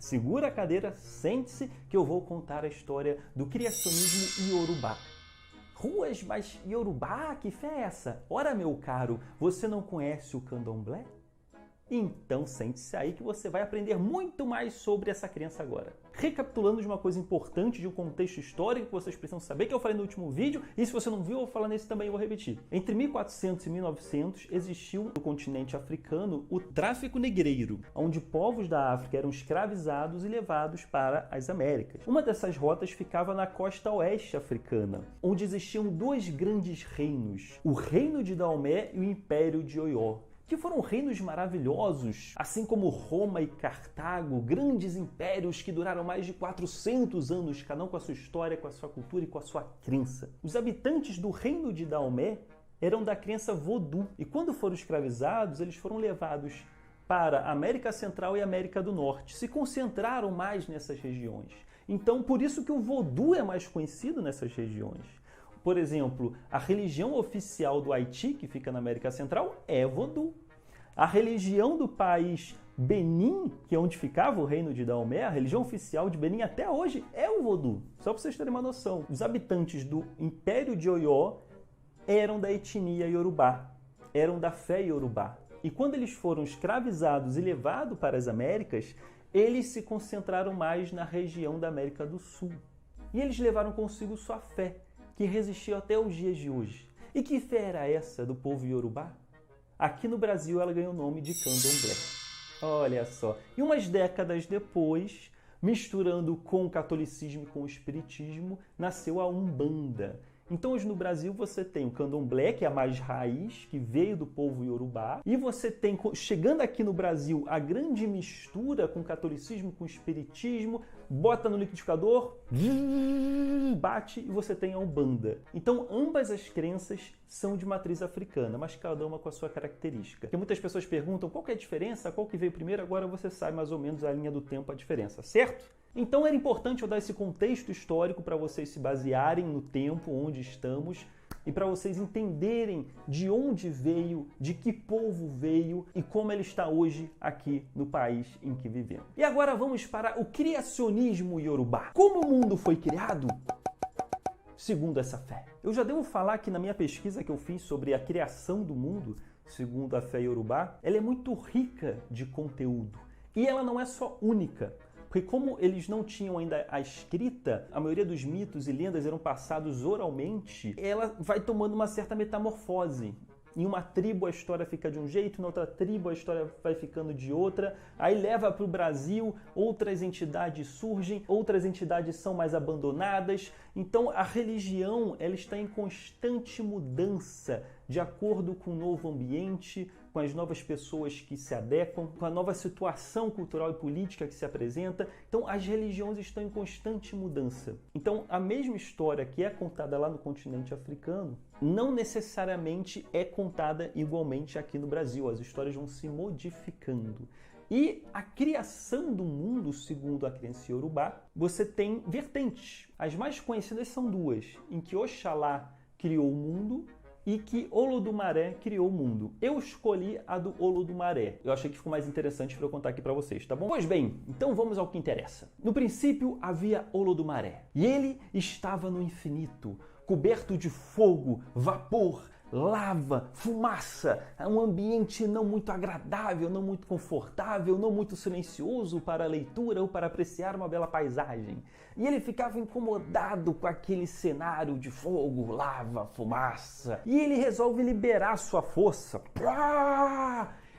Segura a cadeira, sente-se que eu vou contar a história do criacionismo iorubá. Ruas, mas iorubá? Que fé é essa? Ora, meu caro, você não conhece o candomblé? Então sente-se aí que você vai aprender muito mais sobre essa crença agora. Recapitulando de uma coisa importante, de um contexto histórico que vocês precisam saber, que eu falei no último vídeo, e se você não viu, eu vou falar nesse também e vou repetir. Entre 1400 e 1900 existiu no continente africano o tráfico negreiro, onde povos da África eram escravizados e levados para as Américas. Uma dessas rotas ficava na costa oeste africana, onde existiam dois grandes reinos, o Reino de Daomé e o Império de Oió, que foram reinos maravilhosos, assim como Roma e Cartago, grandes impérios que duraram mais de 400 anos, cada um com a sua história, com a sua cultura e com a sua crença. Os habitantes do Reino de Daomé eram da crença Vodou, e quando foram escravizados, eles foram levados para a América Central e América do Norte, se concentraram mais nessas regiões. Então, por isso que o Vodou é mais conhecido nessas regiões. Por exemplo, a religião oficial do Haiti, que fica na América Central, é Vodou. A religião do país Benin, que é onde ficava o reino de Daomé, a religião oficial de Benin até hoje é o Vodou. Só para vocês terem uma noção. Os habitantes do Império de Oió eram da etnia Yorubá, eram da fé Yorubá. E quando eles foram escravizados e levados para as Américas, eles se concentraram mais na região da América do Sul. E eles levaram consigo sua fé, que resistiu até os dias de hoje. E que fé era essa do povo Yorubá? Aqui no Brasil ela ganhou o nome de candomblé. Olha só. E umas décadas depois, misturando com o catolicismo e com o espiritismo, nasceu a Umbanda. Então hoje no Brasil você tem o candomblé, que é a mais raiz, que veio do povo Yorubá, e você tem, chegando aqui no Brasil, a grande mistura com o catolicismo, com o espiritismo, bota no liquidificador, bate e você tem a Umbanda. Então ambas as crenças são de matriz africana, mas cada uma com a sua característica. Porque muitas pessoas perguntam qual que é a diferença, qual que veio primeiro, agora você sabe mais ou menos a linha do tempo, a diferença, certo? Então era importante eu dar esse contexto histórico para vocês se basearem no tempo onde estamos e para vocês entenderem de onde veio, de que povo veio e como ele está hoje aqui no país em que vivemos. E agora vamos para o criacionismo iorubá. Como o mundo foi criado? Segundo essa fé. Eu já devo falar que na minha pesquisa que eu fiz sobre a criação do mundo, segundo a fé iorubá, ela é muito rica de conteúdo. E ela não é só única. Porque como eles não tinham ainda a escrita, a maioria dos mitos e lendas eram passados oralmente, ela vai tomando uma certa metamorfose. Em uma tribo a história fica de um jeito, na outra tribo a história vai ficando de outra, aí leva para o Brasil, outras entidades surgem, outras entidades são mais abandonadas. Então a religião ela está em constante mudança, de acordo com o novo ambiente, com as novas pessoas que se adequam, com a nova situação cultural e política que se apresenta. Então as religiões estão em constante mudança. Então a mesma história que é contada lá no continente africano, não necessariamente é contada igualmente aqui no Brasil. As histórias vão se modificando. E a criação do mundo, segundo a crença iorubá, você tem vertentes. As mais conhecidas são duas, em que Oxalá criou o mundo e que Olodumaré criou o mundo. Eu escolhi a do Olodumaré. Eu achei que ficou mais interessante para eu contar aqui para vocês, tá bom? Pois bem, então vamos ao que interessa. No princípio havia Olodumaré, e ele estava no infinito, coberto de fogo, vapor, lava, fumaça, um ambiente não muito agradável, não muito confortável, não muito silencioso para a leitura ou para apreciar uma bela paisagem. E ele ficava incomodado com aquele cenário de fogo, lava, fumaça. E ele resolve liberar sua força.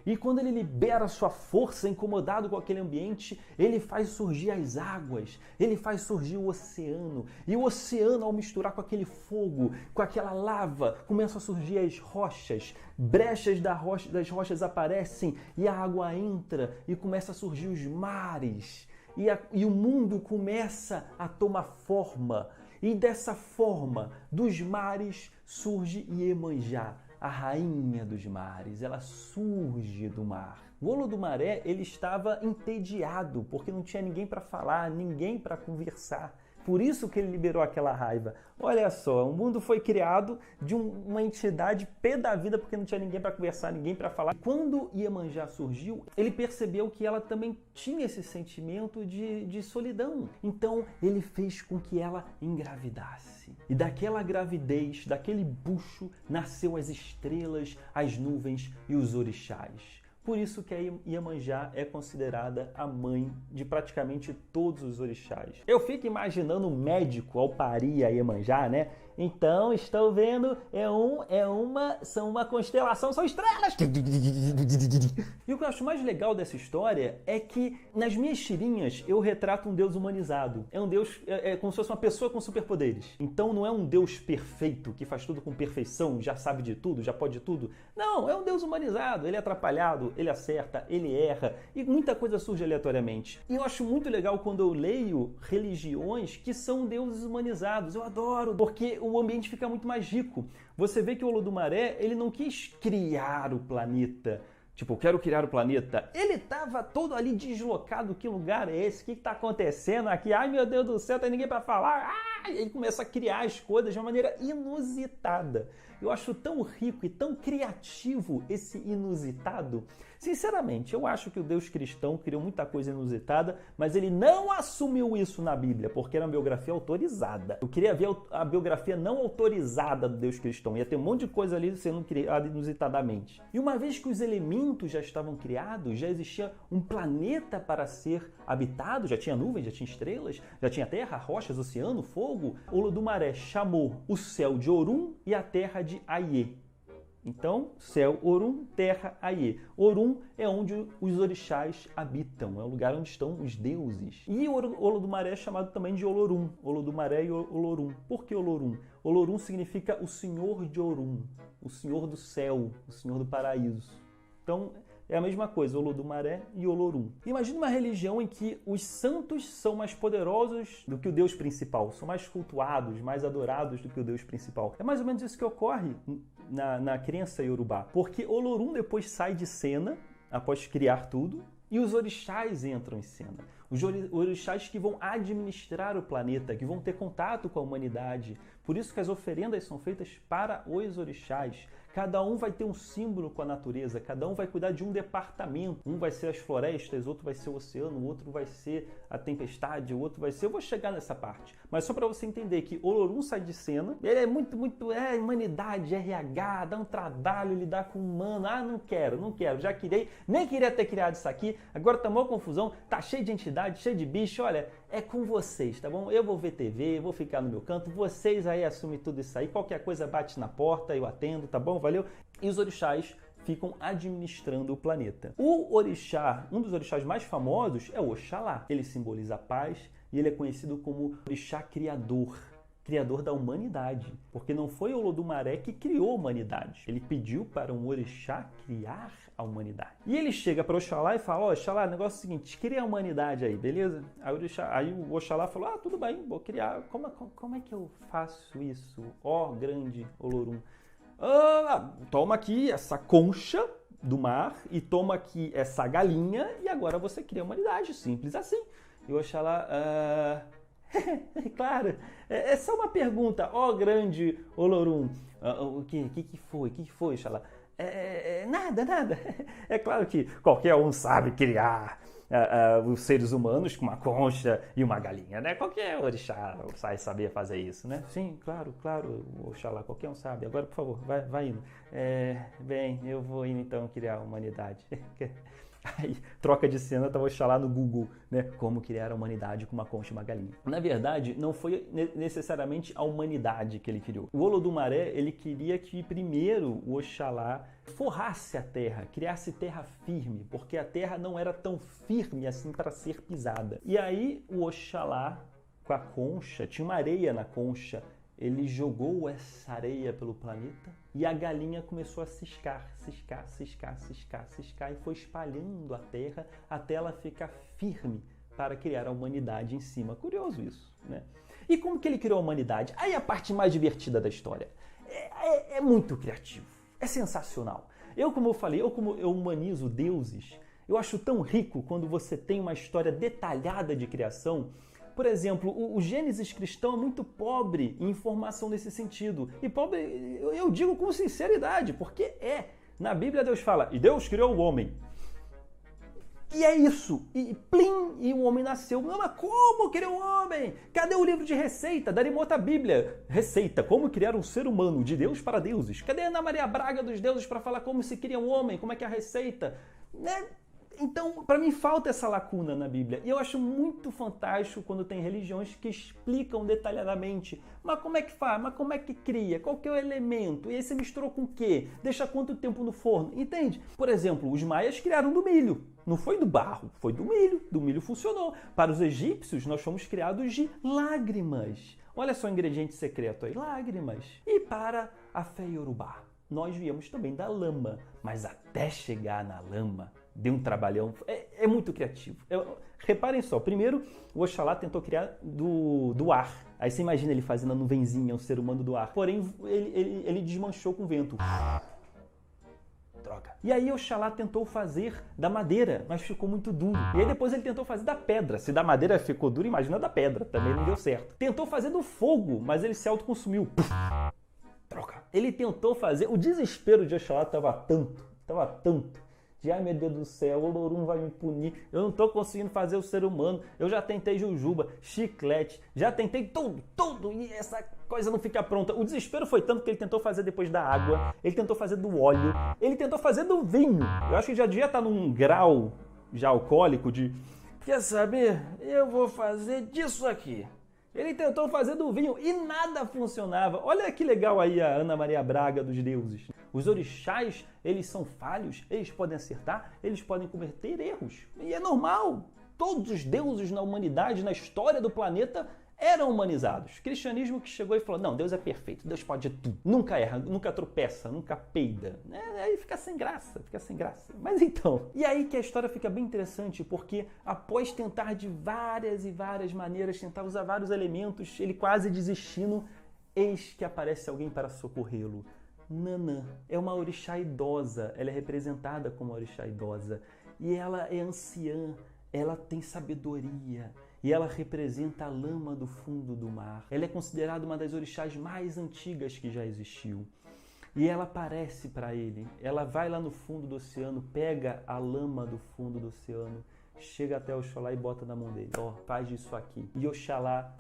E quando ele libera sua força, incomodado com aquele ambiente, ele faz surgir as águas, ele faz surgir o oceano. E o oceano, ao misturar com aquele fogo, com aquela lava, começam a surgir as rochas. Brechas das rochas aparecem e a água entra e começa a surgir os mares. E o mundo começa a tomar forma. E dessa forma, dos mares surge Iemanjá, a rainha dos mares, ela surge do mar. O Olodumaré, ele estava entediado, porque não tinha ninguém para falar, ninguém para conversar. Por isso que ele liberou aquela raiva. Olha só, o mundo foi criado de uma entidade pé da vida porque não tinha ninguém para conversar, ninguém para falar. Quando Iemanjá surgiu, ele percebeu que ela também tinha esse sentimento de solidão. Então, ele fez com que ela engravidasse. E daquela gravidez, daquele bucho, nasceu as estrelas, as nuvens e os orixás. Por isso que a Iemanjá é considerada a mãe de praticamente todos os orixás. Eu fico imaginando um médico ao parir a Iemanjá, né? Então, estou vendo, são uma constelação, são estrelas! E o que eu acho mais legal dessa história é que nas minhas tirinhas eu retrato um Deus humanizado. É um Deus, como se fosse uma pessoa com superpoderes. Então não é um Deus perfeito, que faz tudo com perfeição, já sabe de tudo, já pode de tudo. Não, é um Deus humanizado. Ele é atrapalhado, ele acerta, ele erra e muita coisa surge aleatoriamente. E eu acho muito legal quando eu leio religiões que são deuses humanizados. Eu adoro, porque o ambiente fica muito mais rico. Você vê que o Olodumaré, ele não quis criar o planeta. Tipo, eu quero criar o planeta. Ele estava todo ali deslocado. Que lugar é esse? O que está acontecendo aqui? Ai, meu Deus do céu, tem ninguém para falar. Ele começa a criar as coisas de uma maneira inusitada. Eu acho tão rico e tão criativo esse inusitado. Sinceramente, eu acho que o Deus cristão criou muita coisa inusitada, mas ele não assumiu isso na Bíblia, porque era uma biografia autorizada. Eu queria ver a biografia não autorizada do Deus cristão. Ia ter um monte de coisa ali sendo criada inusitadamente. E uma vez que os elementos já estavam criados, já existia um planeta para ser habitado, já tinha nuvens, já tinha estrelas, já tinha terra, rochas, oceano, fogo. Olodumaré chamou o céu de Orum e a terra de Aie. Então, céu, Orum, terra, Aie. Orum é onde os orixás habitam, é o lugar onde estão os deuses. E Olodumaré é chamado também de Olorum. Olodumaré e Olorum. Por que Olorum? Olorum significa o senhor de Orum, o senhor do céu, o senhor do paraíso. Então, é a mesma coisa, Olodumaré e Olorum. Imagina uma religião em que os santos são mais poderosos do que o Deus principal, são mais cultuados, mais adorados do que o Deus principal. É mais ou menos isso que ocorre na crença iorubá, porque Olorum depois sai de cena, após criar tudo, e os orixás entram em cena. Os orixás que vão administrar o planeta, que vão ter contato com a humanidade. Por isso que as oferendas são feitas para os orixás. Cada um vai ter um símbolo com a natureza, cada um vai cuidar de um departamento. Um vai ser as florestas, outro vai ser o oceano, o outro vai ser a tempestade, o outro vai ser... Eu vou chegar nessa parte. Mas só para você entender que Olorum sai de cena, ele é muito, humanidade, RH, dá um trabalho lidar com o humano. Ah, não quero, já criei, nem queria ter criado isso aqui, agora tá mó confusão, tá cheio de entidade, cheio de bicho, olha, é com vocês, tá bom? Eu vou ver TV, vou ficar no meu canto, vocês aí assumem tudo isso aí, qualquer coisa bate na porta, eu atendo, tá bom? Valeu? E os orixás ficam administrando o planeta. O orixá, um dos orixás mais famosos é o Oxalá. Ele simboliza a paz e ele é conhecido como orixá criador da humanidade, porque não foi Olodumaré que criou a humanidade. Ele pediu para um orixá criar a humanidade. E ele chega para Oxalá e fala: Oxalá, o negócio é o seguinte, cria a humanidade aí, beleza? Aí o Oxalá falou: tudo bem, vou criar. Como é que eu faço isso? Ó, grande Olorum. Toma aqui essa concha do mar e toma aqui essa galinha e agora você cria a humanidade, simples assim. E o Oxalá, claro, é só uma pergunta, ó grande Olorum. O que foi, Oxalá? Nada. É claro que qualquer um sabe criar os seres humanos com uma concha e uma galinha, né? Qualquer orixá sai saber fazer isso, né? Sim, claro, Oxalá, qualquer um sabe. Agora, por favor, vai indo. Bem, eu vou indo então criar a humanidade. Aí, troca de cena, tava Oxalá no Google, né? Como criar a humanidade com uma concha e uma galinha. Na verdade, não foi necessariamente a humanidade que ele criou. O Olodumaré, ele queria que primeiro o Oxalá forrasse a terra, criasse terra firme, porque a terra não era tão firme assim para ser pisada. E aí o Oxalá, com a concha, tinha uma areia na concha, ele jogou essa areia pelo planeta e a galinha começou a ciscar e foi espalhando a terra até ela ficar firme para criar a humanidade em cima. Curioso isso, né? E como que ele criou a humanidade? Aí a parte mais divertida da história. É muito criativo, é sensacional. Como eu humanizo deuses, eu acho tão rico quando você tem uma história detalhada de criação. Por exemplo, o Gênesis cristão é muito pobre em informação nesse sentido. E pobre, eu digo com sinceridade, porque é. Na Bíblia Deus fala, e Deus criou o homem. E é isso. E plim, e o homem nasceu. Não, mas como criou o homem? Cadê o livro de receita? Darem outra Bíblia. Receita, como criar um ser humano de Deus para deuses. Cadê a Ana Maria Braga dos deuses para falar como se cria um homem? Como é que é a receita? Né? Então, para mim, falta essa lacuna na Bíblia. E eu acho muito fantástico quando tem religiões que explicam detalhadamente. Mas como é que faz? Mas como é que cria? Qual que é o elemento? E aí você misturou com o quê? Deixa quanto tempo no forno? Entende? Por exemplo, os maias criaram do milho. Não foi do barro, foi do milho. Do milho funcionou. Para os egípcios, nós fomos criados de lágrimas. Olha só o ingrediente secreto aí, lágrimas. E para a fé iorubá, nós viemos também da lama. Mas até chegar na lama, deu um trabalhão, é muito criativo. Reparem só, primeiro o Oxalá tentou criar do ar. Aí você imagina ele fazendo a nuvenzinha, um ser humano do ar. Porém, ele desmanchou com o vento. Droga. E aí Oxalá tentou fazer da madeira, mas ficou muito duro. E aí depois ele tentou fazer da pedra. Se da madeira ficou duro, imagina da pedra. Também não deu certo. Tentou fazer do fogo, mas ele se autoconsumiu. Droga. Ele tentou fazer... O desespero de Oxalá estava tanto. De, ai meu Deus do céu, o Olorum vai me punir, eu não estou conseguindo fazer o ser humano, eu já tentei jujuba, chiclete, já tentei tudo, e essa coisa não fica pronta. O desespero foi tanto que ele tentou fazer depois da água, ele tentou fazer do óleo, ele tentou fazer do vinho. Eu acho que já devia estar num grau já alcoólico de, quer saber, eu vou fazer disso aqui. Ele tentou fazer do vinho e nada funcionava. Olha que legal aí a Ana Maria Braga dos deuses. Os orixás, eles são falhos, eles podem acertar, eles podem cometer erros. E é normal. Todos os deuses na humanidade, na história do planeta, eram humanizados. O cristianismo que chegou e falou, não, Deus é perfeito, Deus pode tudo. Nunca erra, nunca tropeça, nunca peida. Aí fica sem graça. Mas então, e aí que a história fica bem interessante, porque após tentar de várias e várias maneiras, tentar usar vários elementos, ele quase desistindo, eis que aparece alguém para socorrê-lo. Nanã é uma orixá idosa, ela é representada como uma orixá idosa. E ela é anciã, ela tem sabedoria. E ela representa a lama do fundo do mar. Ela é considerada uma das orixás mais antigas que já existiu. E ela aparece para ele. Ela vai lá no fundo do oceano, pega a lama do fundo do oceano, chega até Oxalá e bota na mão dele. Ó, faz isso aqui. E Oxalá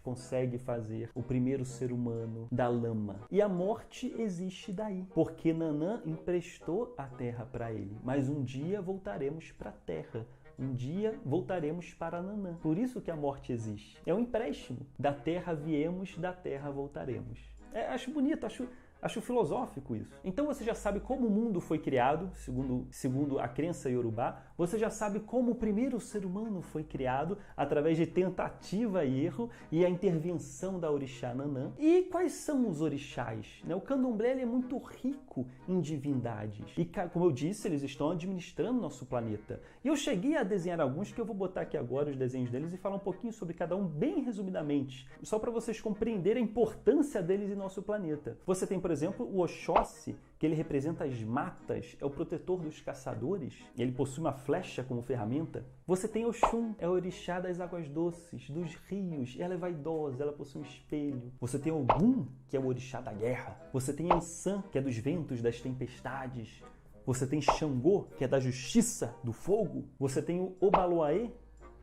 consegue fazer o primeiro ser humano da lama. E a morte existe daí, porque Nanã emprestou a terra para ele. Mas um dia voltaremos para a terra. Um dia voltaremos para Nanã. Por isso que a morte existe. É um empréstimo. Da terra viemos, da terra voltaremos. Acho bonito, acho filosófico isso. Então você já sabe como o mundo foi criado, segundo a crença iorubá. Você já sabe como o primeiro ser humano foi criado através de tentativa e erro e a intervenção da orixá Nanã. E quais são os orixás? O candomblé é muito rico em divindades. E como eu disse, eles estão administrando nosso planeta. E eu cheguei a desenhar alguns que eu vou botar aqui agora os desenhos deles e falar um pouquinho sobre cada um bem resumidamente, só para vocês compreenderem a importância deles em nosso planeta. Você tem, por exemplo, o Oxóssi, que ele representa as matas, é o protetor dos caçadores, e ele possui uma flecha como ferramenta. Você tem Oxum, é o orixá das águas doces, dos rios, ela é vaidosa, ela possui um espelho. Você tem Ogum, que é o orixá da guerra. Você tem Ansan, que é dos ventos, das tempestades. Você tem Xangô, que é da justiça, do fogo. Você tem o Obaloaê,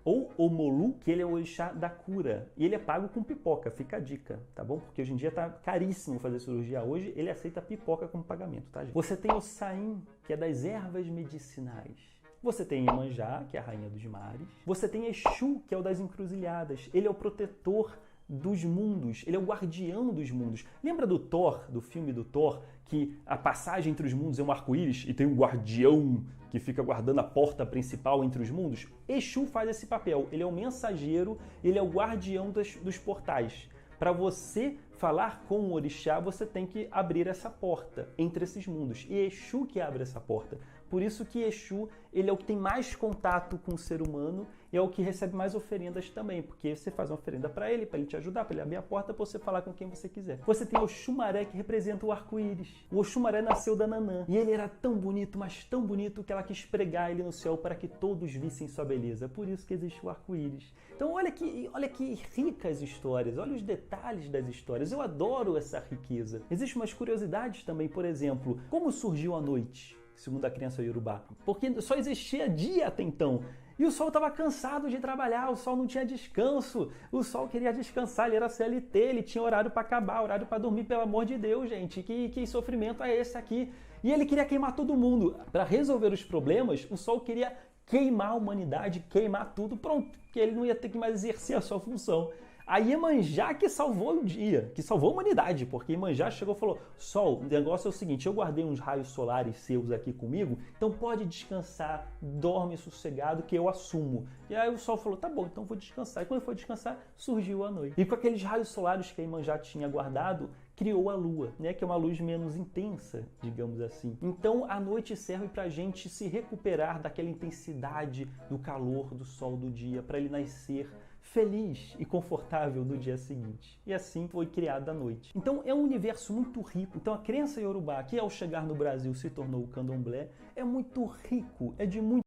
ou Omolu, que ele é o orixá da cura. E ele é pago com pipoca, fica a dica, tá bom? Porque hoje em dia tá caríssimo fazer cirurgia hoje, ele aceita pipoca como pagamento, tá, gente? Você tem o Saim, que é das ervas medicinais. Você tem Iemanjá, que é a rainha dos mares. Você tem Exu, que é o das encruzilhadas. Ele é o protetor dos mundos, ele é o guardião dos mundos. Lembra do Thor, do filme do Thor, que a passagem entre os mundos é um arco-íris e tem um guardião que fica guardando a porta principal entre os mundos? Exu faz esse papel, ele é o mensageiro, ele é o guardião dos portais. Para você falar com o orixá, você tem que abrir essa porta entre esses mundos. E Exu que abre essa porta. Por isso que Exu, ele é o que tem mais contato com o ser humano e é o que recebe mais oferendas também, porque você faz uma oferenda para ele te ajudar, para ele abrir a porta, para você falar com quem você quiser. Você tem o Oxumaré, que representa o arco-íris. O Oxumaré nasceu da Nanã e ele era tão bonito, mas tão bonito, que ela quis pregar ele no céu para que todos vissem sua beleza. Por isso que existe o arco-íris. Então olha que ricas histórias, olha os detalhes das histórias. Eu adoro essa riqueza. Existem umas curiosidades também, por exemplo, como surgiu a noite, segundo a crença iorubá? Porque só existia dia até então. E o sol estava cansado de trabalhar, o sol não tinha descanso, o sol queria descansar, ele era CLT, ele tinha horário para acabar, horário para dormir, pelo amor de Deus, gente, que sofrimento é esse aqui? E ele queria queimar todo mundo. Para resolver os problemas, o sol queria queimar a humanidade, queimar tudo, pronto, porque ele não ia ter que mais exercer a sua função. Aí Iemanjá que salvou o dia, que salvou a humanidade, porque Iemanjá chegou e falou: Sol, o negócio é o seguinte, eu guardei uns raios solares seus aqui comigo, então pode descansar, dorme sossegado que eu assumo. E aí o Sol falou: tá bom, então vou descansar. E quando foi descansar, surgiu a noite. E com aqueles raios solares que Iemanjá tinha guardado, criou a lua, né, que é uma luz menos intensa, digamos assim. Então a noite serve para a gente se recuperar daquela intensidade do calor do sol do dia, para ele nascer feliz e confortável no dia seguinte. E assim foi criada a noite. Então é um universo muito rico. Então a crença iorubá, que ao chegar no Brasil se tornou o candomblé, é muito rico, é de muito